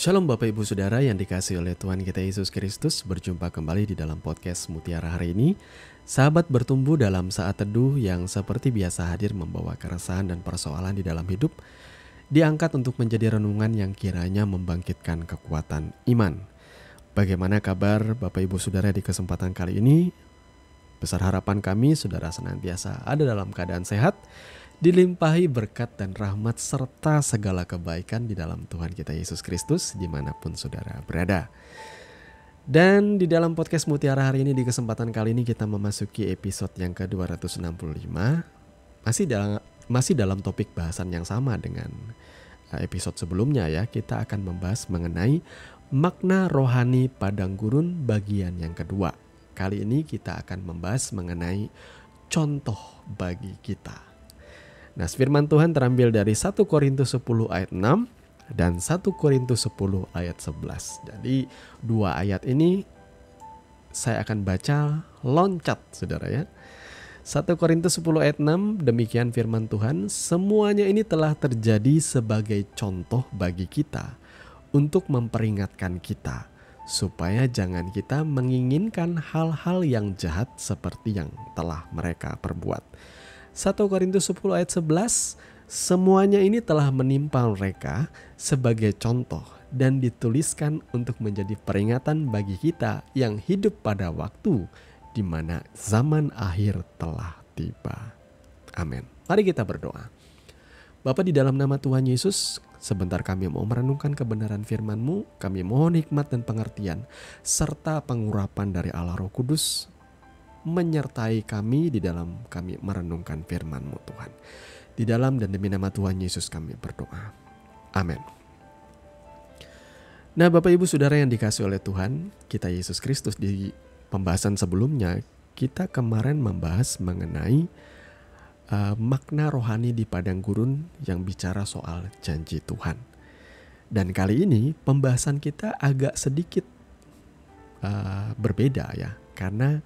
Shalom Bapak Ibu Saudara yang dikasihi oleh Tuhan kita Yesus Kristus. Berjumpa kembali di dalam podcast Mutiara hari ini. Sahabat bertumbuh dalam saat teduh yang seperti biasa hadir membawa keresahan dan persoalan di dalam hidup, diangkat untuk menjadi renungan yang kiranya membangkitkan kekuatan iman. Bagaimana kabar Bapak Ibu Saudara di kesempatan kali ini? Besar harapan kami saudara senantiasa ada dalam keadaan sehat, dilimpahi berkat dan rahmat serta segala kebaikan di dalam Tuhan kita Yesus Kristus dimanapun saudara berada. Dan di dalam podcast Mutiara hari ini, di kesempatan kali ini kita memasuki episode yang ke-265. Masih dalam topik bahasan yang sama dengan episode sebelumnya ya. Kita akan membahas mengenai makna rohani padang gurun bagian yang kedua. Kali ini kita akan membahas mengenai contoh bagi kita. Nah, firman Tuhan terambil dari 1 Korintus 10 ayat 6 dan 1 Korintus 10 ayat 11. Jadi dua ayat ini saya akan baca loncat saudara ya. 1 Korintus 10 ayat 6, demikian firman Tuhan, semuanya ini telah terjadi sebagai contoh bagi kita untuk memperingatkan kita, supaya jangan kita menginginkan hal-hal yang jahat seperti yang telah mereka perbuat. 1 Korintus 10 ayat 11, semuanya ini telah menimpa mereka sebagai contoh dan dituliskan untuk menjadi peringatan bagi kita yang hidup pada waktu di mana zaman akhir telah tiba. Amin. Mari kita berdoa. Bapa, di dalam nama Tuhan Yesus, sebentar kami mau merenungkan kebenaran firman-Mu. Kami mohon hikmat dan pengertian serta pengurapan dari Allah Roh Kudus menyertai kami di dalam kami merenungkan firman-Mu Tuhan. Di dalam dan demi nama Tuhan Yesus kami berdoa. Amin. Nah, Bapak Ibu Saudara yang dikasihi oleh Tuhan kita Yesus Kristus, di pembahasan sebelumnya kita kemarin membahas mengenai makna rohani di padang gurun yang bicara soal janji Tuhan. Dan kali ini pembahasan kita agak sedikit berbeda ya, karena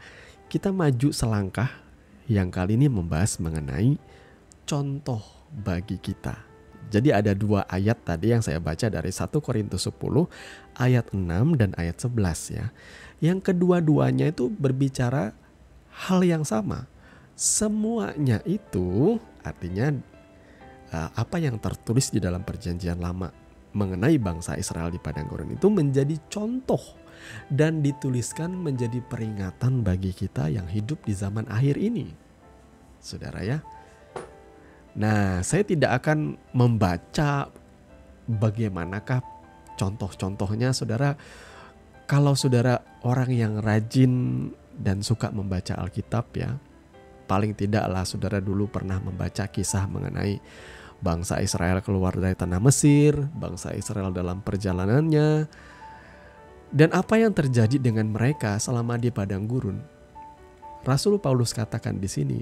kita maju selangkah yang kali ini membahas mengenai contoh bagi kita. Jadi ada dua ayat tadi yang saya baca dari 1 Korintus 10 ayat 6 dan ayat 11 ya. Yang kedua-duanya itu berbicara hal yang sama. Semuanya itu artinya apa yang tertulis di dalam perjanjian lama mengenai bangsa Israel di padang gurun itu menjadi contoh dan dituliskan menjadi peringatan bagi kita yang hidup di zaman akhir ini. Saudara ya. Nah, saya tidak akan membaca bagaimanakah contoh-contohnya saudara. Kalau saudara orang yang rajin dan suka membaca Alkitab ya, paling tidaklah saudara dulu pernah membaca kisah mengenai bangsa Israel keluar dari tanah Mesir, bangsa Israel dalam perjalanannya, dan apa yang terjadi dengan mereka selama di padang gurun. Rasul Paulus katakan di sini,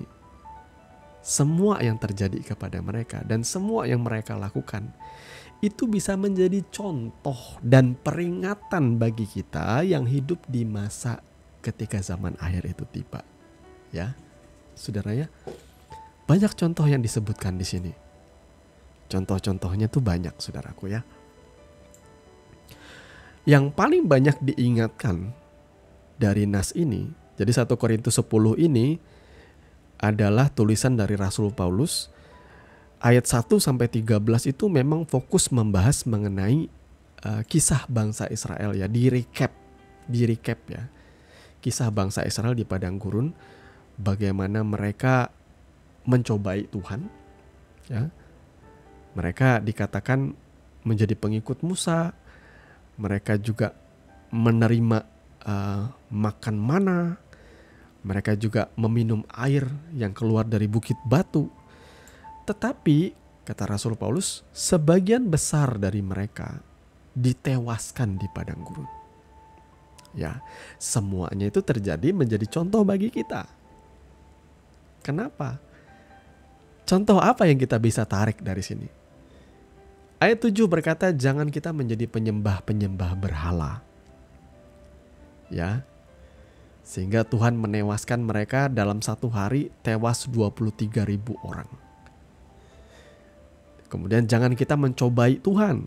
semua yang terjadi kepada mereka dan semua yang mereka lakukan itu bisa menjadi contoh dan peringatan bagi kita yang hidup di masa ketika zaman akhir itu tiba. Ya. Saudara ya, banyak contoh yang disebutkan di sini. Contoh-contohnya tuh banyak saudaraku ya. Yang paling banyak diingatkan dari nas ini, jadi 1 Korintus 10 ini adalah tulisan dari Rasul Paulus. Ayat 1 sampai 13 itu memang fokus membahas mengenai kisah bangsa Israel ya, di recap ya. Kisah bangsa Israel di padang gurun. Bagaimana mereka mencobai Tuhan ya. Mereka dikatakan menjadi pengikut Musa. Mereka juga menerima makan mana. Mereka juga meminum air yang keluar dari bukit batu. Tetapi kata Rasul Paulus, sebagian besar dari mereka ditewaskan di padang gurun. Ya, semuanya itu terjadi menjadi contoh bagi kita. Kenapa? Contoh apa yang kita bisa tarik dari sini? Ayat 7 berkata, jangan kita menjadi penyembah-penyembah berhala. Ya. Sehingga Tuhan menewaskan mereka dalam satu hari, tewas 23.000 orang. Kemudian jangan kita mencobai Tuhan.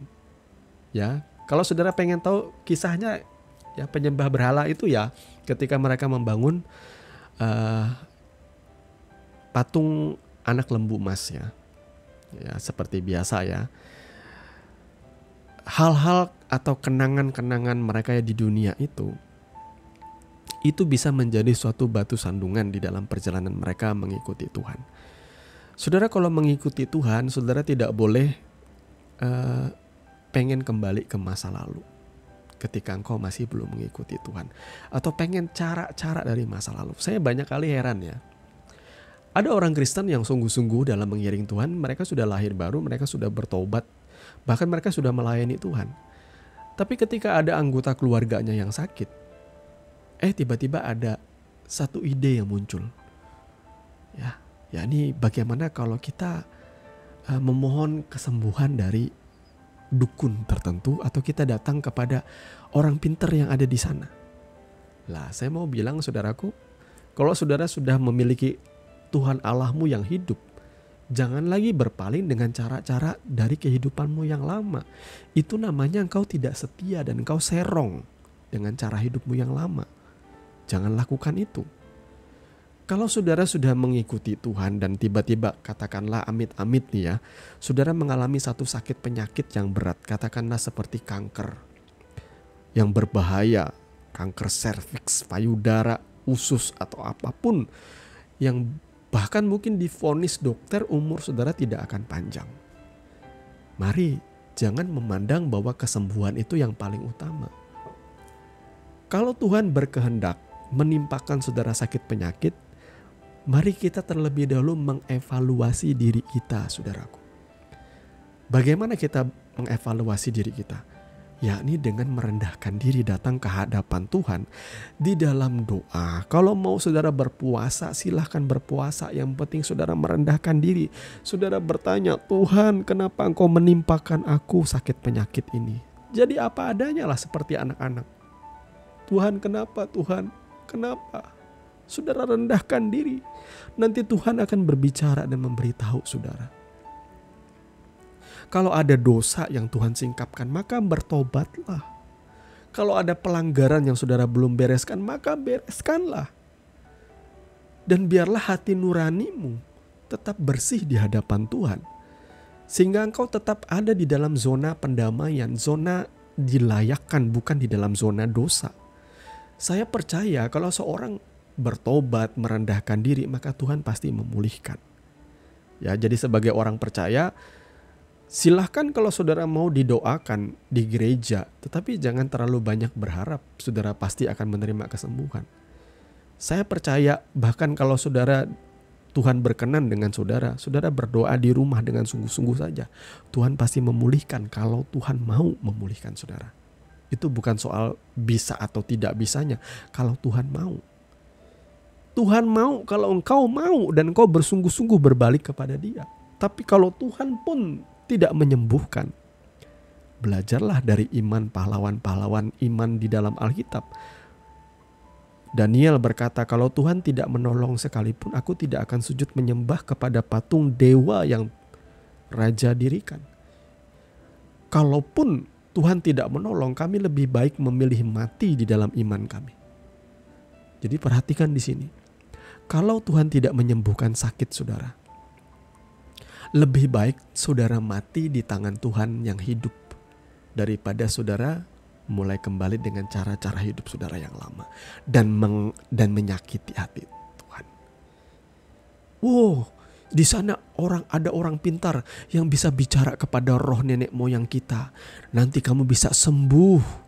Ya, Kalau saudara pengen tahu kisahnya, ya penyembah berhala itu ya ketika mereka membangun patung anak lembu emas ya. Ya seperti biasa ya. Hal-hal atau kenangan-kenangan mereka di dunia itu bisa menjadi suatu batu sandungan di dalam perjalanan mereka mengikuti Tuhan. Saudara, kalau mengikuti Tuhan, saudara tidak boleh pengen kembali ke masa lalu ketika engkau masih belum mengikuti Tuhan, atau pengen cara-cara dari masa lalu. Saya banyak kali heran ya. Ada orang Kristen yang sungguh-sungguh dalam mengiring Tuhan, mereka sudah lahir baru, mereka sudah bertobat, bahkan mereka sudah melayani Tuhan. Tapi ketika ada anggota keluarganya yang sakit, tiba-tiba ada satu ide yang muncul. Ya ini bagaimana kalau kita memohon kesembuhan dari dukun tertentu, atau kita datang kepada orang pintar yang ada di sana. Lah, saya mau bilang saudaraku, kalau saudara sudah memiliki Tuhan Allahmu yang hidup, jangan lagi berpaling dengan cara-cara dari kehidupanmu yang lama. Itu namanya engkau tidak setia dan engkau serong dengan cara hidupmu yang lama. Jangan lakukan itu. Kalau saudara sudah mengikuti Tuhan dan tiba-tiba katakanlah amit-amit nih ya, saudara mengalami satu sakit penyakit yang berat, katakanlah seperti kanker yang berbahaya, kanker serviks, payudara, usus atau apapun yang bahkan mungkin divonis dokter umur saudara tidak akan panjang. Mari jangan memandang bahwa kesembuhan itu yang paling utama. Kalau Tuhan berkehendak menimpakan saudara sakit penyakit, mari kita terlebih dahulu mengevaluasi diri kita, saudaraku. Bagaimana kita mengevaluasi diri kita? Yakni dengan merendahkan diri datang ke hadapan Tuhan di dalam doa. Kalau mau saudara berpuasa, silahkan berpuasa. Yang penting saudara merendahkan diri. Saudara bertanya, Tuhan, kenapa engkau menimpakan aku sakit penyakit ini? Jadi apa adanya lah seperti anak-anak. Tuhan, kenapa? Tuhan, kenapa? Saudara rendahkan diri. Nanti Tuhan akan berbicara dan memberitahu saudara. Kalau ada dosa yang Tuhan singkapkan, maka bertobatlah. Kalau ada pelanggaran yang saudara belum bereskan, maka bereskanlah. Dan biarlah hati nuranimu tetap bersih di hadapan Tuhan. Sehingga engkau tetap ada di dalam zona pendamaian, zona dilayakkan, bukan di dalam zona dosa. Saya percaya kalau seorang bertobat, merendahkan diri, maka Tuhan pasti memulihkan. Ya, jadi sebagai orang percaya, silahkan kalau saudara mau didoakan di gereja, tetapi jangan terlalu banyak berharap saudara pasti akan menerima kesembuhan. Saya percaya bahkan kalau saudara Tuhan berkenan dengan saudara, saudara berdoa di rumah dengan sungguh-sungguh saja, Tuhan pasti memulihkan kalau Tuhan mau memulihkan saudara. Itu bukan soal bisa atau tidak bisanya, kalau Tuhan mau. Tuhan mau kalau engkau mau dan engkau bersungguh-sungguh berbalik kepada Dia. Tapi kalau Tuhan pun tidak menyembuhkan, belajarlah dari iman pahlawan-pahlawan iman di dalam Alkitab. Daniel berkata, kalau Tuhan tidak menolong sekalipun, aku tidak akan sujud menyembah kepada patung dewa yang raja dirikan. Kalaupun Tuhan tidak menolong, kami lebih baik memilih mati di dalam iman kami. Jadi perhatikan di sini. Kalau Tuhan tidak menyembuhkan sakit saudara, lebih baik saudara mati di tangan Tuhan yang hidup daripada saudara mulai kembali dengan cara-cara hidup saudara yang lama dan menyakiti hati Tuhan. Wow, di sana ada orang pintar yang bisa bicara kepada roh nenek moyang kita. Nanti kamu bisa sembuh.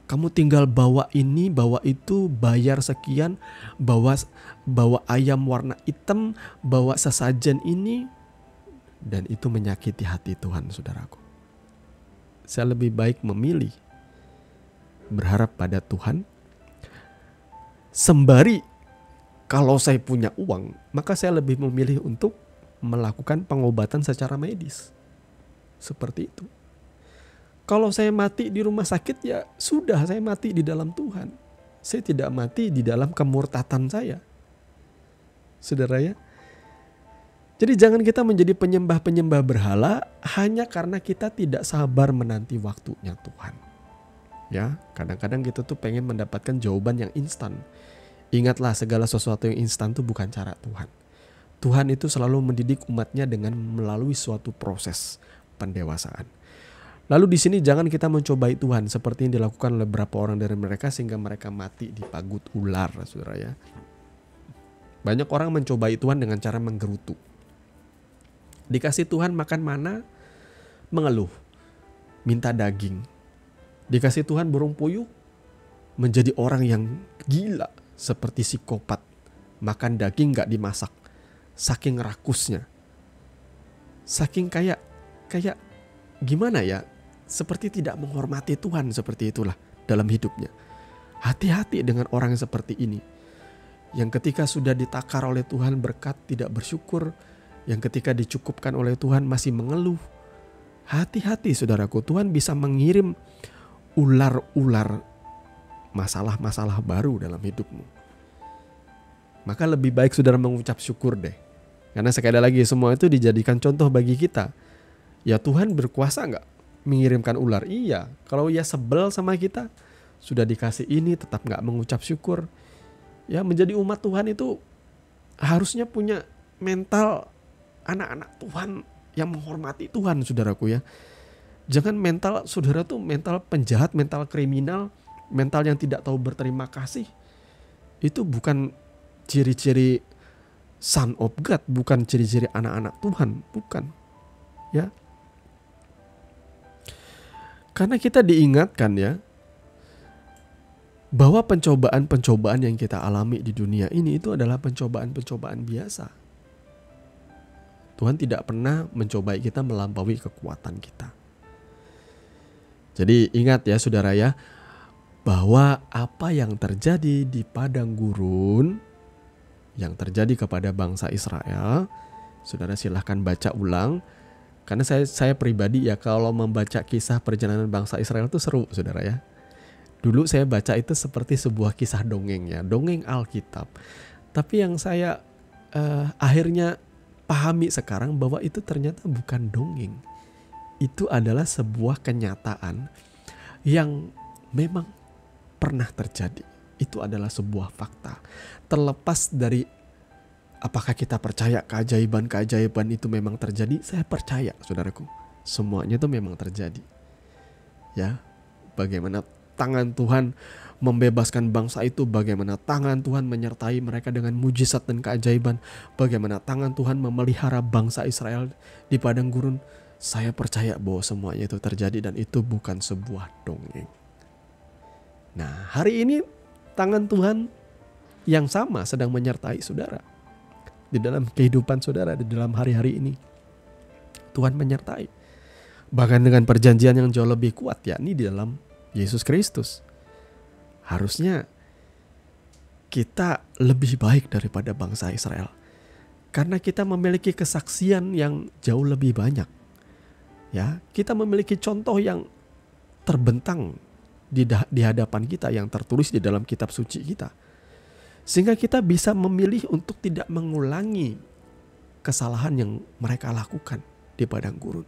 Kamu tinggal bawa ini, bawa itu, bayar sekian, bawa ayam warna hitam, bawa sesajen ini. Dan itu menyakiti hati Tuhan, saudaraku. Saya lebih baik memilih berharap pada Tuhan. Sembari kalau saya punya uang, maka saya lebih memilih untuk melakukan pengobatan secara medis. Seperti itu. Kalau saya mati di rumah sakit, ya sudah, saya mati di dalam Tuhan. Saya tidak mati di dalam kemurtatan saya. Saudara ya. Jadi jangan kita menjadi penyembah-penyembah berhala hanya karena kita tidak sabar menanti waktunya Tuhan. Ya, kadang-kadang kita tuh pengen mendapatkan jawaban yang instan. Ingatlah, segala sesuatu yang instan itu bukan cara Tuhan. Tuhan itu selalu mendidik umatnya dengan melalui suatu proses pendewasaan. Lalu di sini jangan kita mencobai Tuhan seperti yang dilakukan oleh beberapa orang dari mereka sehingga mereka mati di pagut ular, saudara ya. Banyak orang mencobai Tuhan dengan cara menggerutu. Dikasih Tuhan makan mana, mengeluh, minta daging. Dikasih Tuhan burung puyuh, menjadi orang yang gila seperti psikopat. Makan daging gak dimasak, saking rakusnya. Saking kayak gimana ya, seperti tidak menghormati Tuhan, seperti itulah dalam hidupnya. Hati-hati dengan orang yang seperti ini. Yang ketika sudah ditakar oleh Tuhan berkat tidak bersyukur, yang ketika dicukupkan oleh Tuhan masih mengeluh. Hati-hati saudaraku, Tuhan bisa mengirim ular-ular masalah-masalah baru dalam hidupmu. Maka lebih baik saudara mengucap syukur deh. Karena sekali lagi semua itu dijadikan contoh bagi kita. Ya Tuhan berkuasa gak mengirimkan ular? Iya. Kalau ia sebel sama kita, sudah dikasih ini tetap gak mengucap syukur. Ya, menjadi umat Tuhan itu harusnya punya mental anak-anak Tuhan yang menghormati Tuhan, saudaraku ya. Jangan mental saudara tuh mental penjahat, mental kriminal, mental yang tidak tahu berterima kasih. Itu bukan ciri-ciri son of God, bukan ciri-ciri anak-anak Tuhan, bukan. Ya. Karena kita diingatkan ya, bahwa pencobaan-pencobaan yang kita alami di dunia ini itu adalah pencobaan-pencobaan biasa. Tuhan tidak pernah mencobai kita melampaui kekuatan kita. Jadi ingat ya saudara ya, bahwa apa yang terjadi di padang gurun, yang terjadi kepada bangsa Israel, saudara silahkan baca ulang. Karena saya pribadi ya, kalau membaca kisah perjalanan bangsa Israel itu seru saudara ya. Dulu saya baca itu seperti sebuah kisah dongeng ya, dongeng Alkitab. Tapi yang saya akhirnya pahami sekarang bahwa itu ternyata bukan dongeng. Itu adalah sebuah kenyataan yang memang pernah terjadi. Itu adalah sebuah fakta. Terlepas dari apakah kita percaya keajaiban-keajaiban itu memang terjadi, saya percaya saudaraku. Semuanya itu memang terjadi. Ya, bagaimana tangan Tuhan membebaskan bangsa itu, bagaimana tangan Tuhan menyertai mereka dengan mujizat dan keajaiban, bagaimana tangan Tuhan memelihara bangsa Israel di padang gurun. Saya percaya bahwa semuanya itu terjadi dan itu bukan sebuah dongeng. Nah, hari ini tangan Tuhan yang sama sedang menyertai saudara di dalam kehidupan saudara, di dalam hari-hari ini. Tuhan menyertai. Bahkan dengan perjanjian yang jauh lebih kuat, yakni di dalam Yesus Kristus. Harusnya kita lebih baik daripada bangsa Israel. Karena kita memiliki kesaksian yang jauh lebih banyak. Ya, kita memiliki contoh yang terbentang di hadapan kita, yang tertulis di dalam kitab suci kita. Sehingga kita bisa memilih untuk tidak mengulangi kesalahan yang mereka lakukan di padang gurun.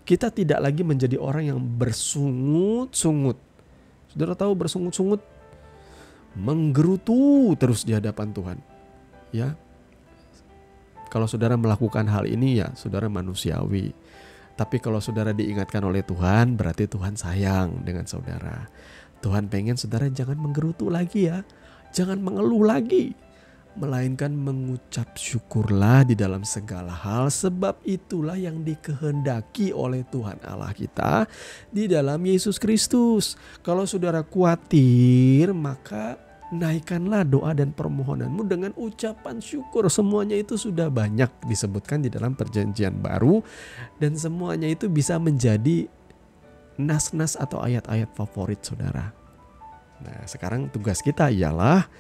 Kita tidak lagi menjadi orang yang bersungut-sungut. Saudara tahu bersungut-sungut? Menggerutu terus di hadapan Tuhan. Ya. Kalau saudara melakukan hal ini ya saudara manusiawi. Tapi kalau saudara diingatkan oleh Tuhan, berarti Tuhan sayang dengan saudara. Tuhan pengen saudara jangan menggerutu lagi ya. Jangan mengeluh lagi. Melainkan mengucap syukurlah di dalam segala hal. Sebab itulah yang dikehendaki oleh Tuhan Allah kita di dalam Yesus Kristus. Kalau saudara khawatir, maka naikkanlah doa dan permohonanmu dengan ucapan syukur. Semuanya itu sudah banyak disebutkan di dalam perjanjian baru. Dan semuanya itu bisa menjadi nas-nas atau ayat-ayat favorit saudara. Nah, sekarang tugas kita ialah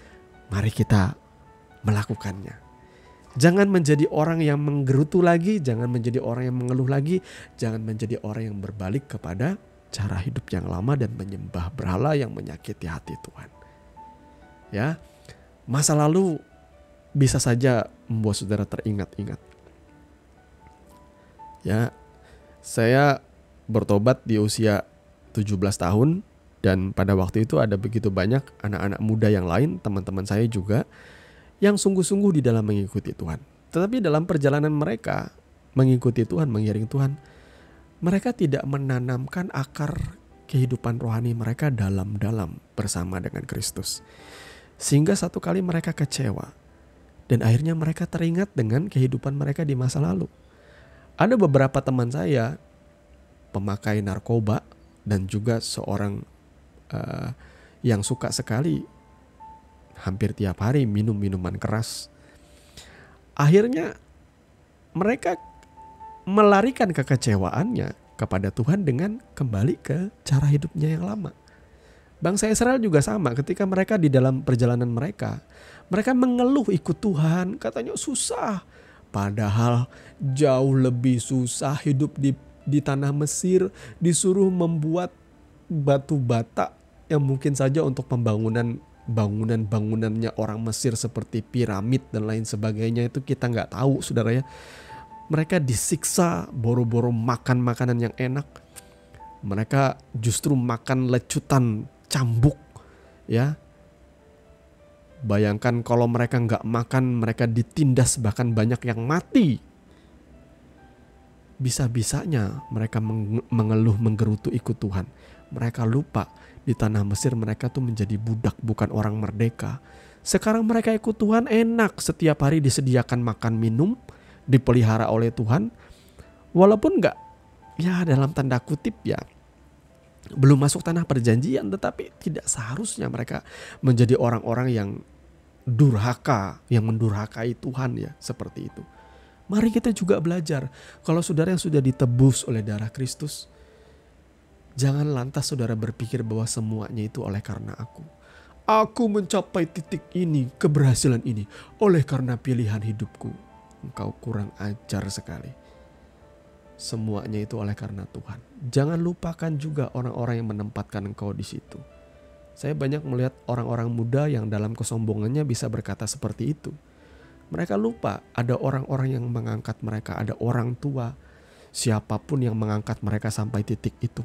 mari kita melakukannya. Jangan menjadi orang yang menggerutu lagi, jangan menjadi orang yang mengeluh lagi, jangan menjadi orang yang berbalik kepada cara hidup yang lama dan menyembah berhala yang menyakiti hati Tuhan. Ya, masa lalu bisa saja membuat saudara teringat-ingat. Ya, saya bertobat di usia 17 tahun Dan pada waktu itu ada begitu banyak anak-anak muda yang lain, teman-teman saya juga, yang sungguh-sungguh di dalam mengikuti Tuhan. Tetapi dalam perjalanan mereka mengikuti Tuhan, mengiring Tuhan, mereka tidak menanamkan akar kehidupan rohani mereka dalam-dalam bersama dengan Kristus. Sehingga satu kali mereka kecewa. Dan akhirnya mereka teringat dengan kehidupan mereka di masa lalu. Ada beberapa teman saya pemakai narkoba dan juga seorang yang suka sekali hampir tiap hari minum minuman keras. Akhirnya mereka melarikan kekecewaannya kepada Tuhan dengan kembali ke cara hidupnya yang lama. Bangsa Israel juga sama, ketika mereka di dalam perjalanan mereka mengeluh ikut Tuhan, katanya susah. Padahal jauh lebih susah hidup di tanah Mesir, disuruh membuat batu bata yang mungkin saja untuk bangunannya orang Mesir seperti piramid dan lain sebagainya, itu kita nggak tahu, saudara ya. Mereka disiksa, boro-boro makan makanan yang enak. Mereka justru makan lecutan cambuk, ya. Bayangkan kalau mereka nggak makan, mereka ditindas, bahkan banyak yang mati. Bisa-bisanya mereka mengeluh, menggerutu ikut Tuhan. Mereka lupa di tanah Mesir mereka tuh menjadi budak, bukan orang merdeka. Sekarang mereka ikut Tuhan enak, setiap hari disediakan makan minum, dipelihara oleh Tuhan. Walaupun nggak, ya dalam tanda kutip ya, belum masuk tanah perjanjian, tetapi tidak seharusnya mereka menjadi orang-orang yang durhaka, yang mendurhakai Tuhan ya, seperti itu. Mari kita juga belajar, kalau saudara yang sudah ditebus oleh darah Kristus, jangan lantas saudara berpikir bahwa semuanya itu oleh karena aku. Aku mencapai titik ini, keberhasilan ini, oleh karena pilihan hidupku. Engkau kurang ajar sekali. Semuanya itu oleh karena Tuhan. Jangan lupakan juga orang-orang yang menempatkan engkau di situ. Saya banyak melihat orang-orang muda yang dalam kesombongannya bisa berkata seperti itu. Mereka lupa ada orang-orang yang mengangkat mereka, ada orang tua, siapapun yang mengangkat mereka sampai titik itu.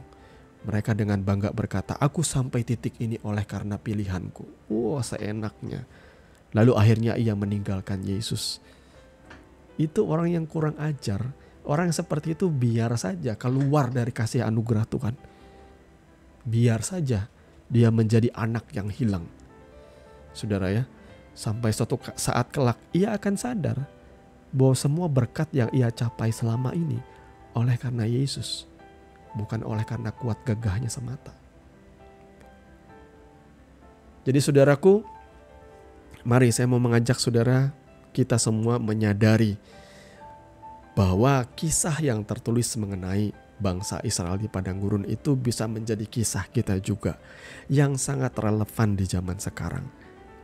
Mereka dengan bangga berkata, aku sampai titik ini oleh karena pilihanku. Wah, seenaknya. Lalu akhirnya ia meninggalkan Yesus. Itu orang yang kurang ajar. Orang seperti itu biar saja keluar dari kasih anugerah Tuhan. Biar saja dia menjadi anak yang hilang. Saudara ya, sampai suatu saat kelak ia akan sadar bahwa semua berkat yang ia capai selama ini oleh karena Yesus, bukan oleh karena kuat gagahnya semata. Jadi saudaraku, mari saya mau mengajak saudara kita semua menyadari bahwa kisah yang tertulis mengenai bangsa Israel di padang gurun itu bisa menjadi kisah kita juga yang sangat relevan di zaman sekarang.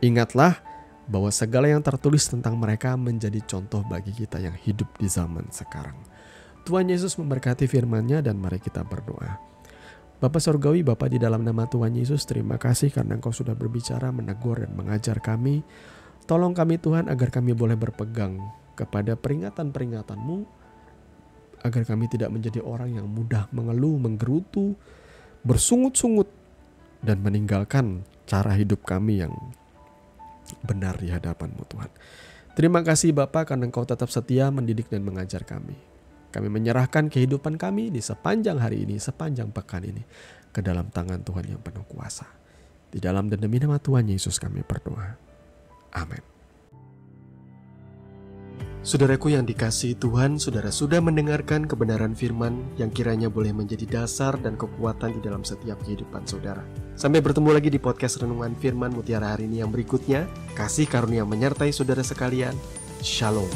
Ingatlah bahwa segala yang tertulis tentang mereka menjadi contoh bagi kita yang hidup di zaman sekarang. Tuhan Yesus memberkati firman-Nya dan mari kita berdoa. Bapa Surgawi, Bapa di dalam nama Tuhan Yesus, terima kasih karena Engkau sudah berbicara, menegur dan mengajar kami. Tolong kami Tuhan agar kami boleh berpegang kepada peringatan-peringatan-Mu, agar kami tidak menjadi orang yang mudah mengeluh, menggerutu, bersungut-sungut, dan meninggalkan cara hidup kami yang benar di hadapan-Mu Tuhan. Terima kasih Bapa karena Engkau tetap setia mendidik dan mengajar kami. Kami menyerahkan kehidupan kami di sepanjang hari ini, sepanjang pekan ini, ke dalam tangan Tuhan yang penuh kuasa. Di dalam dan demi nama Tuhan Yesus kami berdoa. Amin. Saudaraku yang dikasihi Tuhan, saudara sudah mendengarkan kebenaran firman yang kiranya boleh menjadi dasar dan kekuatan di dalam setiap kehidupan saudara. Sampai bertemu lagi di podcast Renungan Firman Mutiara hari ini yang berikutnya. Kasih karunia menyertai saudara sekalian. Shalom.